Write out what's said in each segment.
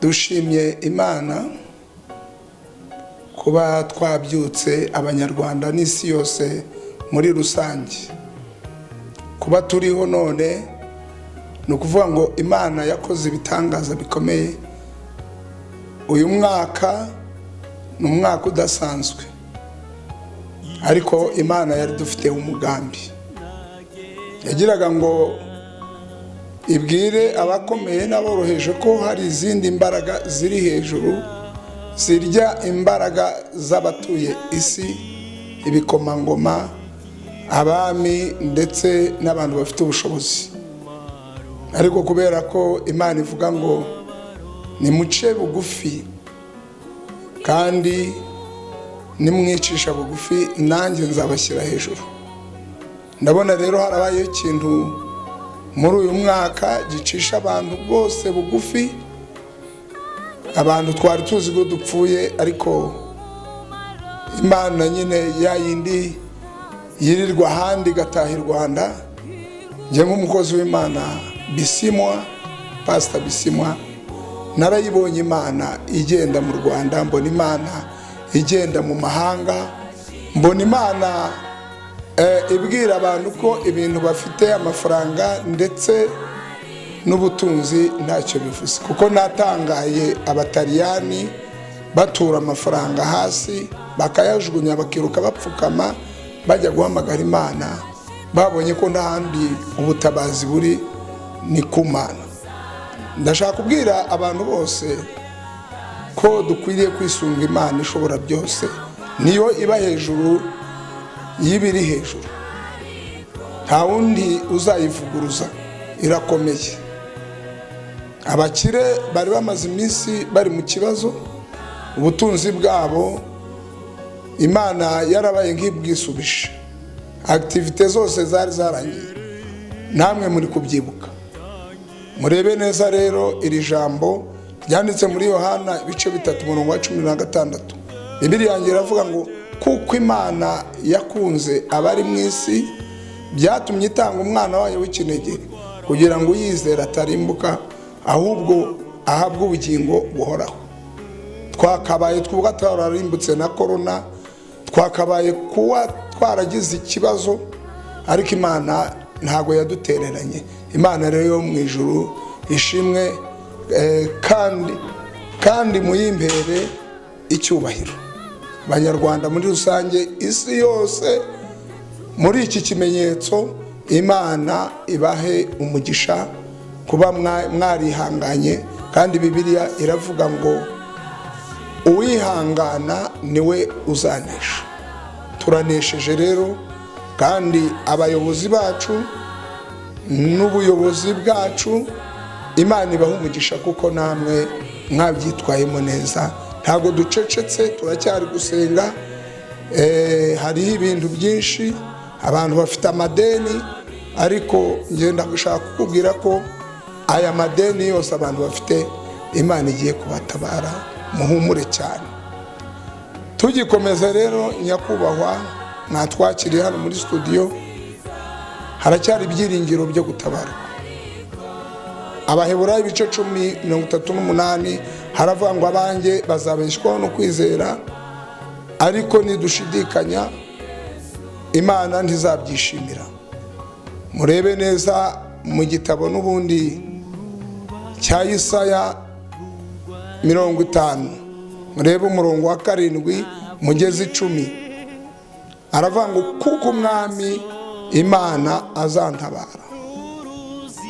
dushimye Imana kuba twabyutse abanyarwanda n'isi yose muri rusange, kuba turiho none no kuvuga ngo Imana yakoze ibitangaza bikomeye. Uyu mwaka ni umwaka udasanzwe, ariko Imana yari dufite umugambi. Yagiraga ngo ibwire abakomeye n'aboroheje ko hari izindi imbaraga ziri hejuru zirya imbaraga z'abatuye isi, ibikomangoma, abami ndetse n'abantu bafite ubushobozi. Ariko kubera ko Imana ivuga ngo nimuce bugufi kandi nimwicisha bugufi, nanjye nzabashyira hejuru. Ndabona rero harabaye ikintu muri uyu mwaka gicisha abantu bose bugufi. Abantu twari tuzi ko dupfuye, ariko Imana nyine ya yindi yirirwa ahandi gataha i Rwanda. Njye nk'umukozi w'Imana BISIMWA, Pastor BISIMWA, narayibonye Imana igenda mu Rwanda, mbona Imana igenda mu mahanga, mbona Imana ibwira abantu ko ibintu bafite amafaranga ndetse n'ubutunzi ntacyo bivuze. Kuko natangaye abataliyani batura amafaranga hasi bakayajugunya bakiruka bapfukama bajya guhamagara Imana, babonye ko n'ahandi ubutabazi buri ni ku Mana. Ndashaka kubwira abantu bose ko dukwiriye kwisunga Imana ishobora byose, niyo iba hejuru y'ibiri hejuru. Nta wundi uzayivuguruza, irakomeye. Abakire bari bamaze iminsi bari mu kibazo, ubutunzi bwabo Imana yarabaye nk'ibwisubishe, activite zose zari zarangiye, namwe muri kubyibuka. Murebe neza rero iri jambo ryanditse muri Yohana ibice 3:16. Bibiliya yanjye iravuga ngo kuko Imana yakunze abari mu isi byatumye itanga umwana wayo w'ikinege, kugira ngo uyizera atarimbuka ahubwo ahabwe ubugingo buhoraho. Twakabaye twubwa twararimbutse na corona, twakabaye kuwa twaragize ikibazo, ariko Imana ntago yadutereranye. Imana rero yo mu ijuru ishimwe, kandi muyimbere icyubahiro. Abanyarwanda muri rusange, isi yose, muri iki kimenyetso Imana ibahe umugisha kuba mwarihanganye. Kandi Bibiliya iravuga ngo uwihangana niwe uzanesha. Turanesheje rero, kandi abayobozi bacu n'ubuyobozi bwacu Imana ibaha umugisha, kuko namwe mwabyitwayemo neza. Ntago ducecetse, turacyari gusenga. Hariho ibintu byinshi, abantu bafite amadeni, ariko ngenda gushaka kukubwira ko aya madeni yose abantu bafite Imana igiye kubatabara. Muhumure cyane. Tugikomeza rero, nyakubahwa mwatwakiriye hano muri studio, haracyari ibyiringiro byo gutabarwa. Abaheburayo ibice 10:38 haravuga ngo abanjye bazabeshwaho no kwizera, ariko nidushidikanya Imana ntizabyishimira. Murebe neza mu gitabo n'ubundi cya Yesaya 50, murebe umurongo wa 7 mugeze 10. Aravuga ngo kuko umwami Imana azantabara,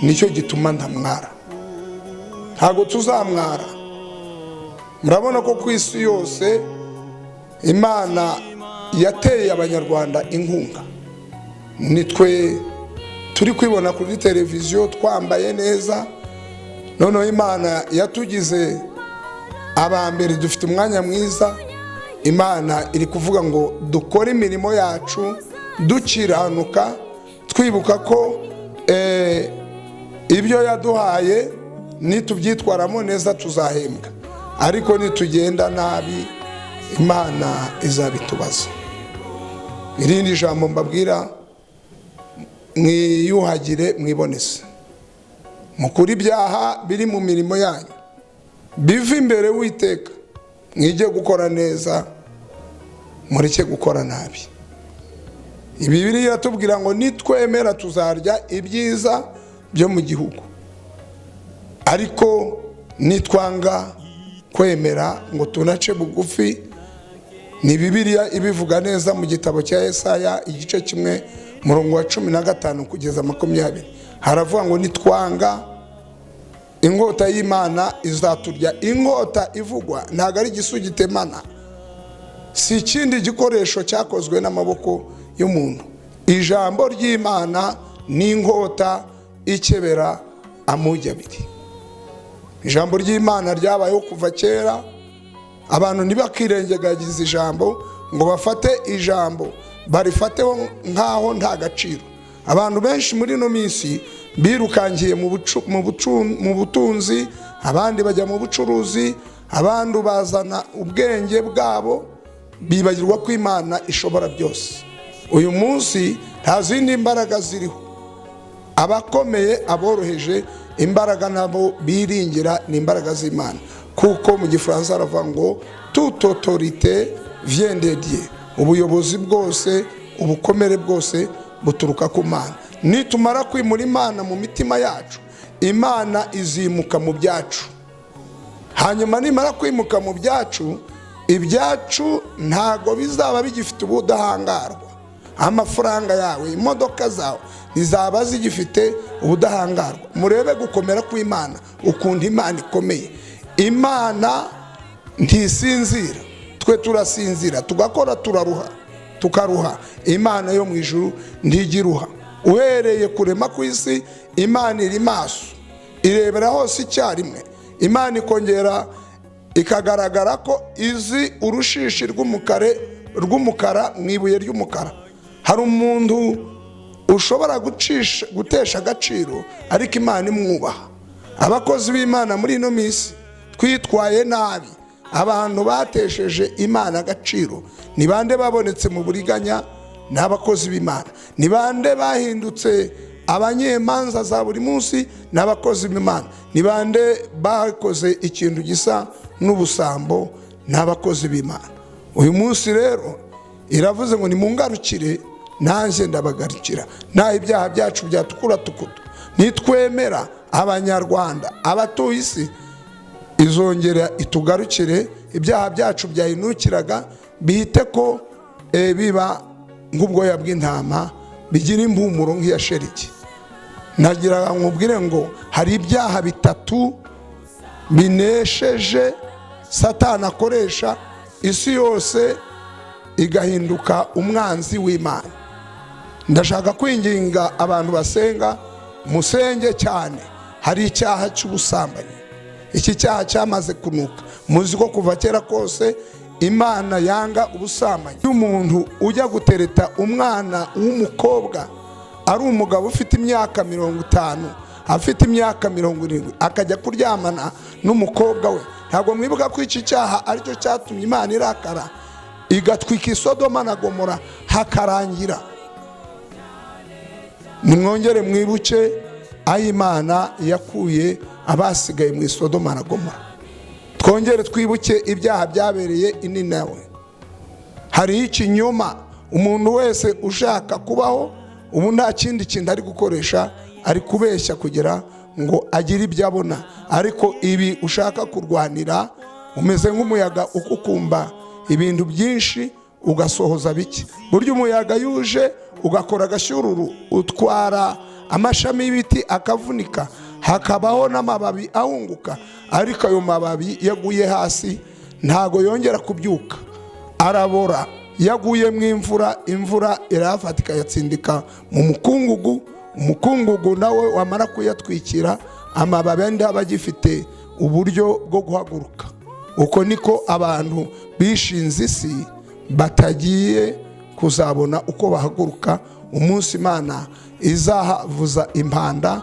nicyo gituma ntamwara. Ntago tuzamwara. Murabona ko ku isi yose Imana yateye abanyarwanda inkunga. Nitwe turi kwibona kuri televiziyo twambaye neza, noneho Imana yatugize abambere, dufite umwanya mwiza. Imana iri kuvuga ngo dukore imirimo yacu dukiranuka, twibuka ko ibyo yaduhaye nitubyitwaramo neza tuzahembwa, ariko nitugenda nabi Imana izabitubaza. Irindi jambo mbabwira, mwiyuhagire mwibonese. mukuri ibyaha biri mu mirimo yanyu, bive imbere witeka, mwige gukora neza, mureke gukora nabi. Bibiliya iratubwira ngo nitwemera tuzarya ibyiza byo mu gihugu, ariko nitwanga kwemera ngo tunace bugufi, ni Bibiliya ibivuga neza mu gitabo cya Yesaya igice kimwe murongo wa 15 kugeza 20, haravuga ngo nitwanga inkota y'Imana izaturya. Inkota ivugwa ntago ari igisugi gitemana, si ikindi gikoresho cyakozwe n'amaboko y'umuntu. Ijambo ry'Imana ni inkota ikebera amugi abiri. Ijambo ry'Imana ryabayeho kuva kera, abantu ntibakirengagiza ijambo ngo bafate ijambo barifateho nkaho nta gaciro. Abantu benshi muri no minsi birukangiye mu butunzi, abandi bajya mu bucuruzi, abandi bazana ubwenge bwabo, bibagirwa ko Imana ishobora byose. Uyu munsi nta zindi imbaraga ziriho, abakomeye aboroheje, imbaraga nabo biringira ni imbaraga z'Imana, kuko mu gifaransa aravuga ngo toute autorité vient de Dieu. Ubuyobozi bwose, ubukomere bwose buturuka ku Mana. Nitumara kwimura Imana mu mitima yacu, Imana izimuka mu byacu. Hanyuma nimara kwimuka mu byacu, ibyacu ntago bizaba bigifite ubudahangarwa. Amafaranga yawe, imodoka zawe ntizaba zigifite ubudahangarwa. Murebe gukomera kw'Imana, ukunda Imana ikomeye. Imana ntisinzira, twe turasinzira, tugakora tukaruha. Imana yo mu ijuru ntigiruha. Uhereye kurema kw'isi, Imana iri maso, irebera hose icyarimwe. Imana ikongera ikagaragara ko izi urushishi rw'umukara mu ibuye ry'umukara. Hari umuntu ushobora gutesha agaciro, ariko Imana imwubaha. Abakozi b'Imana muri ino minsi twitwaye nabi, abantu batesheje Imana agaciro. Ni bande babonetse mu buriganya? N'abakozi b'Imana. Ni bande bahindutse abanyemanza za buri munsi? N'abakozi b'Imana. Ni bande bakoze ikintu gisa n'ubusambo? N'abakozi b'Imana. Uyu munsi rero iravuze ngo nimungarukire, nanjye ndabagarukira. Nta ibyaha byacu byatukura tukutu. Nitwemera Abanyarwanda, abatuye isi, izongera itugarukire. Ibyaha byacu byayinukiraga bihite ko biba nk'ubwoya bw'intama, bigira impumuro nk'iya sheriki. Nagira nkubwire ngo hari ibyaha bitatu binesheje Satani akoresha isi yose igahinduka umwanzi w'Imana. Ndashaka kwinginga abantu basenga, musenge cyane. Hari icyaha cy'ubusambanyi. Iki cyaha cyamaze kunuka. Muzi ko kuva kera kose Imana yanga ubusambanyi. Umuntu ujya gutereta umwana w'umukobwa, ari umugabo ufite imyaka 50, afite imyaka 70, akajya kuryamana n'umukobwa we, ntabwo mwibuka ko iki cyaha aricyo cyatumye Imana irakara igatwika Isodoma na Gomora hakarangira? Nimwongere mwibuke aho Imana yakuye abasigaye mu Isodoma na Gomora. Twongere twibuke ibyaha byabereye i Ninawe. Hari ikinyoma. Umuntu wese ushaka kubaho ubu nta kindi kintu ari gukoresha, ari kubeshya kugira ngo agire ibyo abona. Ariko ibi ushaka kurwanira, umeze nk'umuyaga ukukumba ibintu byinshi ugasohoza bike. Burya umuyaga yuje ugakora agashyururu, utwara amashami y'ibiti akavunika, hakabaho n'amababi ahunguka. Ariko ayo mababi yaguye hasi ntago yongera kubyuka, arabora. Yaguye mu imvura irafatika yatsindika mu mukungugu. Umukungugu nawe wamara kuyatwikira, amababi andi aba agifite uburyo bwo guhaguruka. Uko niko abantu bishinze isi batagiye kuzabona uko bahaguruka. Umunsi Imana izahavuza impanda,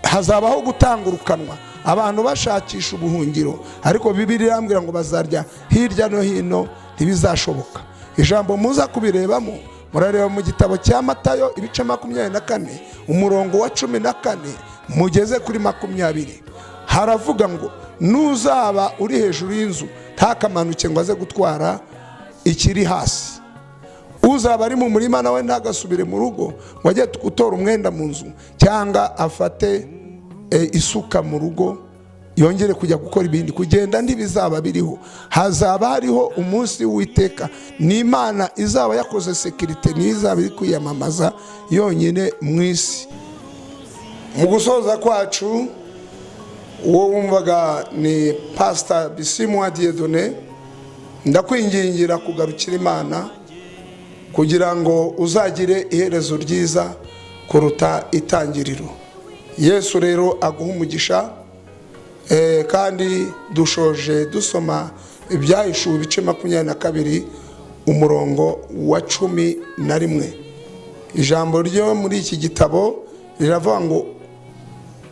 hazabaho gutangurukanwa, abantu bashakisha ubuhungiro. Ariko Bibiliya irambwira ngo bazarya hirya no hino, ntibizashoboka. Ijambo muza kubirebamo murareba mu gitabo cya Matayo ibice 24 umurongo wa 14 mugeze kuri 20. Haravuga ngo nuzaba uri hejuru y'inzu ntakamanuke ngo aze gutwara ikiri hasi. Uzaba ari mu murima nawe ntagasubire mu rugo ngo ajye gutora umwenda mu nzu cyangwa afate isuka mu rugo yongere kujya gukora ibindi. Kugenda ntibizaba biriho. Hazaba hariho umunsi w'Uwiteka. Ni Imana izaba yakoze sekirite, ni izaba iri kwiyamamaza yonyine mu isi. Mu gusoza kwacu, uwo wumvaga ni Pastor BISIMWA Dieudonné. Ndakwingingira kugarukira Imana kugira ngo uzagire iherezo ryiza kuruta itangiriro. Yesu rero aguha umugisha. Kandi dushoje dusoma ibyahishuwe ibice 22 umurongo wa 11. Ijambo ryo muri iki gitabo riravuga ngo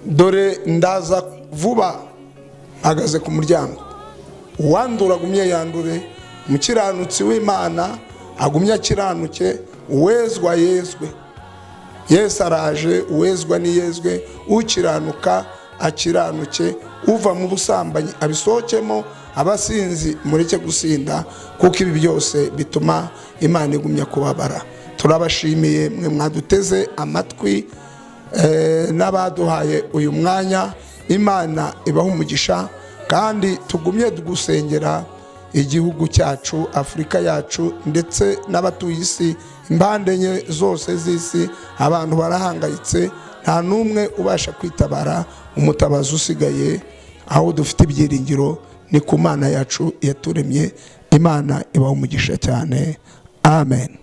dore ndaza vuba mpagaze ku muryango. Uwandura agumye yandure, umukiranutsi w'Imana agumye akiranuke, uwezwa yezwe. Yesu araje, uwezwa ni yezwe, ukiranuka akiranuke, uva mu busambanyi abisohokemo, abasinzi mureke gusinda, kuko ibi byose bituma Imana igumya kubabara. Turabashimiye mwe mwaduteze amatwi n'abaduhaye uyu mwanya. Imana ibaha umugisha, kandi tugumye dugusengera igihugu cyacu, Afurika yacu, ndetse n'abatuye isi impande enye zose z'isi. Abantu barahangayitse, nta numwe ubasha kwitabara. Umutabazi usigaye aho dufite ibyiringiro ni ku Mana yacu yaturemye. Imana ibaha umugisha cyane. Amen.